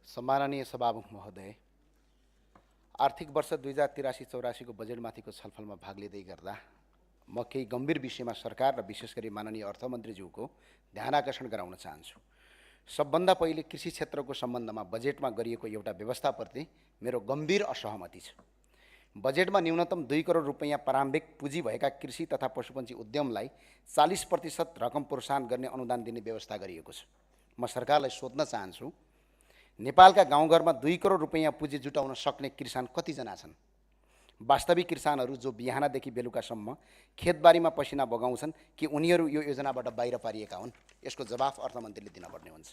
सम्माननीय सभामुख महोदय, आर्थिक वर्ष 2083-84 को बजेटमाथिको छलफलमा भाग लिँदै गर्दा म केही गम्भीर विषयमा सरकार र विशेष गरी माननीय अर्थमन्त्रीज्यूको ध्यान आकर्षण गराउन चाहन्छु। सबभन्दा पहिले कृषि क्षेत्रको सम्बन्धमा बजेटमा गरिएको एउटा व्यवस्थाप्रति मेरो गम्भीर असहमति छ। बजेटमा न्यूनतम 2 करोड रुपैयाँ प्रारम्भिक पुँजी भएका कृषि तथा पशुपन्छी उद्यमलाई 40% रकम प्रोत्साहन गर्ने अनुदान दिने व्यवस्था गरिएको छ। म सरकारलाई सोध्न चाहन्छु, नेपालका गाउँघरमा 2 करोड रुपैयाँ पुँजी जुटाउन सक्ने किसान कतिजना छन्? वास्तविक किसानहरू जो बिहानदेखि बेलुकासम्म खेतबारीमा पसिना बगाउँछन् कि उनीहरू यो योजनाबाट बाहिर पारिएका हुन्? यसको जवाफ अर्थमन्त्रीले दिनुपर्ने हुन्छ।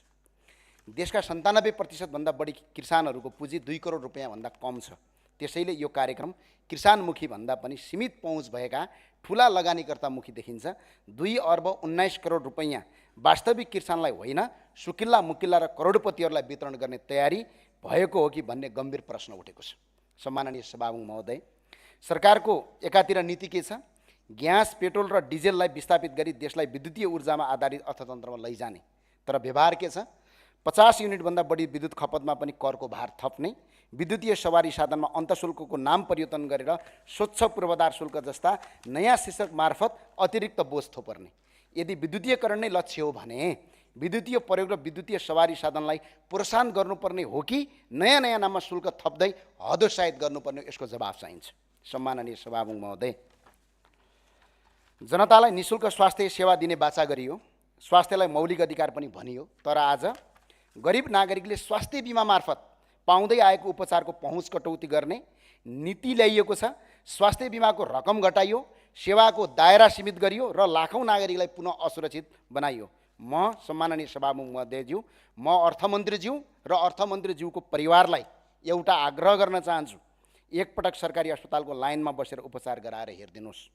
देशका 97% भन्दा बढी किसानहरूको पुँजी 2 करोड रुपैयाँ भन्दा कम छ। त्यसैले यो कार्यक्रम किसानमुखी भन्दा पनि सीमित पहुँच भएका ठुला लगानीकर्तामुखी देखिन्छ। 2 अर्ब 19 करोड रुपैयाँ वास्तविक किसानलाई होइन, सुकिल्ला मुकिल्ला र करोडपतिहरूलाई वितरण गर्ने तयारी भएको हो कि भन्ने गम्भीर प्रश्न उठेको छ। सम्माननीय सभामुख महोदय, सरकारको एकातिर नीति के छ? ग्यास, पेट्रोल र डिजेललाई विस्थापित गरी देशलाई विद्युतीय ऊर्जामा आधारित अर्थतन्त्रमा लैजाने। तर व्यवहार के छ? 50 युनिटभन्दा बढी विद्युत खपतमा पनि करको भार थप्ने, विद्युतीय सवारी साधनमा अन्तःशुल्कको नाम परिवर्तन गरेर स्वच्छ पूर्वाधार शुल्क जस्ता नयाँ शीर्षक मार्फत अतिरिक्त बोझ थोपर्ने। यदि विद्युतीयकरण नै लक्ष्य हो भने विद्युतीय प्रयोग र विद्युतीय सवारी साधनलाई प्रोत्साहन गर्नुपर्ने हो कि नयाँ नयाँ नाममा शुल्क थप्दै हदोत्साहित गर्नुपर्ने? यसको जवाफ चाहिन्छ। सम्माननीय सभामुख महोदय, जनतालाई निःशुल्क स्वास्थ्य सेवा दिने बाचा गरियो, स्वास्थ्यलाई मौलिक अधिकार पनि भनियो। तर आज गरिब नागरिकले स्वास्थ्य बिमा मार्फत पाउँदै आएको उपचारको पहुँच कटौती गर्ने नीति ल्याइएको छ। स्वास्थ्य बिमाको रकम घटाइयो, सेवाको दायरा सीमित गरियो र लाखौँ नागरिकलाई पुनः असुरक्षित बनाइयो। म सम्माननीय सभामुख महोदयज्यू, म अर्थमन्त्रीज्यू र अर्थमन्त्रीज्यूको परिवारलाई एउटा आग्रह गर्न चाहन्छु, एकपटक सरकारी अस्पतालको लाइनमा बसेर उपचार गराएर हेरिदिनुहोस्।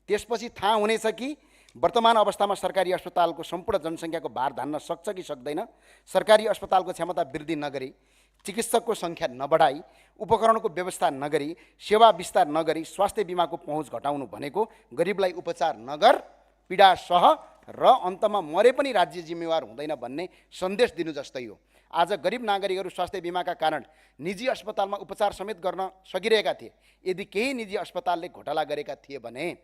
त्यसपछि थाहा हुनेछ कि वर्तमान अवस्थामा सरकारी अस्पतालको सम्पूर्ण जनसङ्ख्याको भार धान्न सक्छ कि सक्दैन। सरकारी अस्पतालको क्षमता वृद्धि नगरी, चिकित्सकको सङ्ख्या नबढाई, उपकरणको व्यवस्था नगरी, सेवा विस्तार नगरी स्वास्थ्य बिमाको पहुँच घटाउनु भनेको गरिबलाई उपचार नगर, पीडा सह र अन्तमा मरे पनि राज्य जिम्मेवार हुँदैन भन्ने सन्देश दिनु जस्तै हो। आज गरिब नागरिकहरू स्वास्थ्य बिमाका कारण निजी अस्पतालमा उपचार समेत गर्न सकिरहेका थिए। यदि केही निजी अस्पतालले घोटाला गरेका थिए भने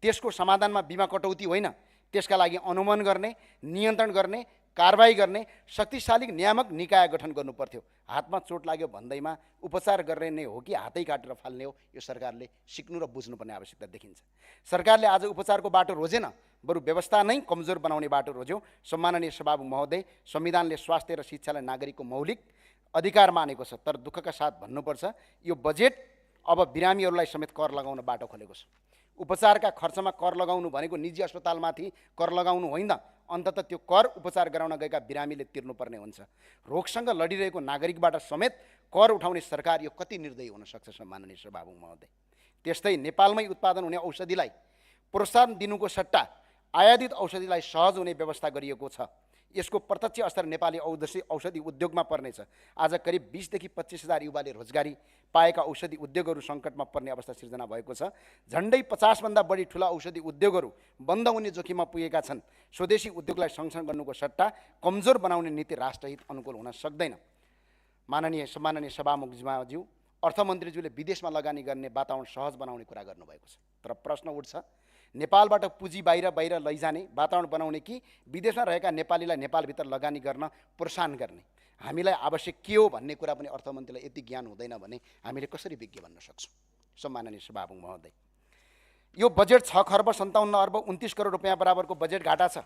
त्यसको समाधानमा बिमा कटौती होइन, त्यसका लागि अनुमान गर्ने, नियन्त्रण गर्ने, कारबाही गर्ने शक्तिशाली नियामक निकाय गठन गर्नुपर्थ्यो। हातमा चोट लाग्यो भन्दैमा उपचार गर्ने हो कि हातै काटेर फाल्ने हो, यो सरकारले सिक्नु र बुझ्नुपर्ने आवश्यकता देखिन्छ। सरकारले आज उपचारको बाटो रोजेन, बरु व्यवस्था नै कमजोर बनाउने बाटो रोज्यो। सम्माननीय सभामुख महोदय, संविधानले स्वास्थ्य र शिक्षालाई नागरिकको मौलिक अधिकार मानेको छ। तर दुःखका साथ भन्नुपर्छ, यो बजेट अब बिरामीहरूलाई समेत कर लगाउन बाटो खोलेको छ। उपचारका खर्चमा कर लगाउनु भनेको निजी अस्पतालमाथि कर लगाउनु होइन, अन्ततः त्यो कर उपचार गराउन गएका बिरामीले तिर्नुपर्ने हुन्छ। रोगसँग लडिरहेको नागरिकबाट समेत कर उठाउने सरकार यो कति निर्दयी हुन सक्छ? सम्माननीय सभामुख महोदय, त्यस्तै नेपालमै उत्पादन हुने औषधिलाई प्रोत्साहन दिनुको सट्टा आयातित औषधिलाई सहज हुने व्यवस्था गरिएको छ। यसको प्रत्यक्ष असर नेपाली औषधि उद्योगमा पर्नेछ। आज करिब 20 देखि 25 हजार युवाले रोजगारी पाएका औषधि उद्योगहरू सङ्कटमा पर्ने अवस्था सिर्जना भएको छ। झन्डै 50 भन्दा बढी ठुला औषधि उद्योगहरू बन्द हुने जोखिममा पुगेका छन्। स्वदेशी उद्योगलाई सँगसँगै गर्नुको सट्टा कमजोर बनाउने नीति राष्ट्रहित अनुकूल हुन सक्दैन। सम्माननीय सभामुखज्यू, अर्थमन्त्रीज्यूले विदेशमा लगानी गर्ने वातावरण सहज बनाउने कुरा गर्नुभएको छ। तर प्रश्न उठ्छ, नेपालबाट पुँजी बाहिर लैजाने वातावरण बनाउने कि विदेशमा रहेका नेपालीलाई नेपालभित्र लगानी गर्न प्रोत्साहन गर्ने? हामीलाई आवश्यक के हो भन्ने कुरा पनि अर्थमन्त्रीलाई यति ज्ञान हुँदैन भने हामीले कसरी विज्ञ बन्न सक्छौँ? सम्माननीय सभामुख महोदय, यो बजेट 6 खर्ब 57 अर्ब 29 करोड रुपैयाँ बराबरको बजेट घाटा छ।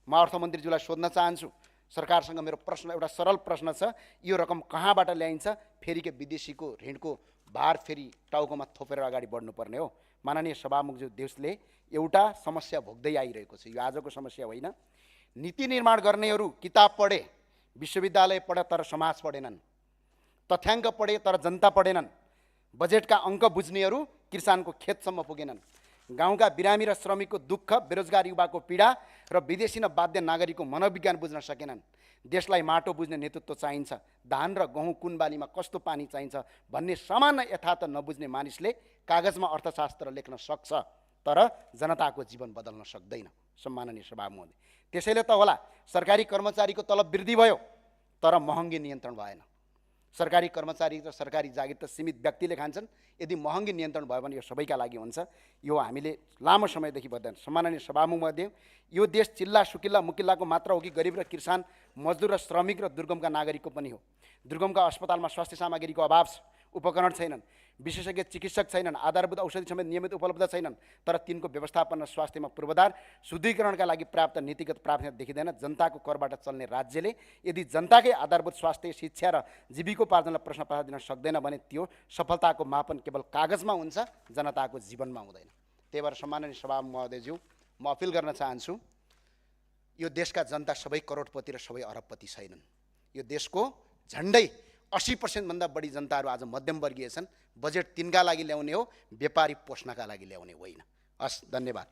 म अर्थमन्त्रीज्यूलाई सोध्न चाहन्छु, सरकारसँग मेरो प्रश्न एउटा सरल प्रश्न छ, यो रकम कहाँबाट ल्याइन्छ? फेरि के विदेशीको ऋणको भार फेरि टाउकोमा थोपेर अगाडि बढ्नुपर्ने हो? माननीय सभामुखज्यू, देशले एउटा समस्या भोग्दै आइरहेको छ। यो आजको समस्या होइन। नीति निर्माण गर्नेहरू किताब पढे, विश्वविद्यालय पढे तर समाज पढेनन्, तथ्याङ्क पढे तर जनता पढेनन्, बजेटका अङ्क बुझ्नेहरू किसानको खेतसम्म पुगेनन्, गाउँका बिरामी र श्रमिकको दुःख, बेरोजगार युवाको पीडा र विदेशी न बाध्य नागरिकको मनोविज्ञान बुझ्न सकेनन्। देशलाई माटो बुझ्ने नेतृत्व चाहिन्छ। धान र गहुँ कुन बालीमा कस्तो पानी चाहिन्छ भन्ने सामान्य यथार्थ नबुझ्ने मानिसले कागजमा अर्थशास्त्र लेख्न सक्छ, तर जनताको जीवन बदल्न सक्दैन। सम्माननीय सभामुख महोदय, त्यसैले त होला सरकारी कर्मचारीको तलब वृद्धि भयो तर महँगी नियन्त्रण भएन। सरकारी कर्मचारी र सरकारी जागिर त सीमित व्यक्तिले खान्छन्। यदि महँगी नियन्त्रण भयो भने यो सबैका लागि हुन्छ। यो हामीले लामो समयदेखि भन्दैन। सम्माननीय सभामुख महोदय, यो देश चिल्ला सुकिल्ला मुकिल्लाको मात्र हो कि गरिब र किसान, मजदुर र श्रमिक र दुर्गमका नागरिकको पनि हो। दुर्गमका अस्पतालमा स्वास्थ्य सामग्रीको अभाव छ, उपकरण छैनन्, विशेषज्ञ चिकित्सक छैनन्, आधारभूत औषधि समेत नियमित उपलब्ध छैनन्। तर तिनको व्यवस्थापन र स्वास्थ्यमा पूर्वाधार सुदृढीकरणका लागि पर्याप्त नीतिगत प्रावधान देखिँदैन। जनताको करबाट चल्ने राज्यले यदि जनताकै आधारभूत स्वास्थ्य, शिक्षा र जीविकोपार्जनलाई प्रश्न पार्न दिन सक्दैन भने त्यो सफलताको मापन केवल कागजमा हुन्छ, जनताको जीवनमा हुँदैन। त्यही भएर सम्माननीय सभामुख महोदयज्यू, म अपिल गर्न चाहन्छु, यो देशका जनता सबै करोडपति र सबै अरबपति छैनन्। यो देशको झन्डै 80% भन्दा बढी जनताहरू आज मध्यमवर्गीय छन्। बजेट तिनका लागि ल्याउने हो, व्यापारी पोष्णका लागि ल्याउने होइन। हस्, धन्यवाद।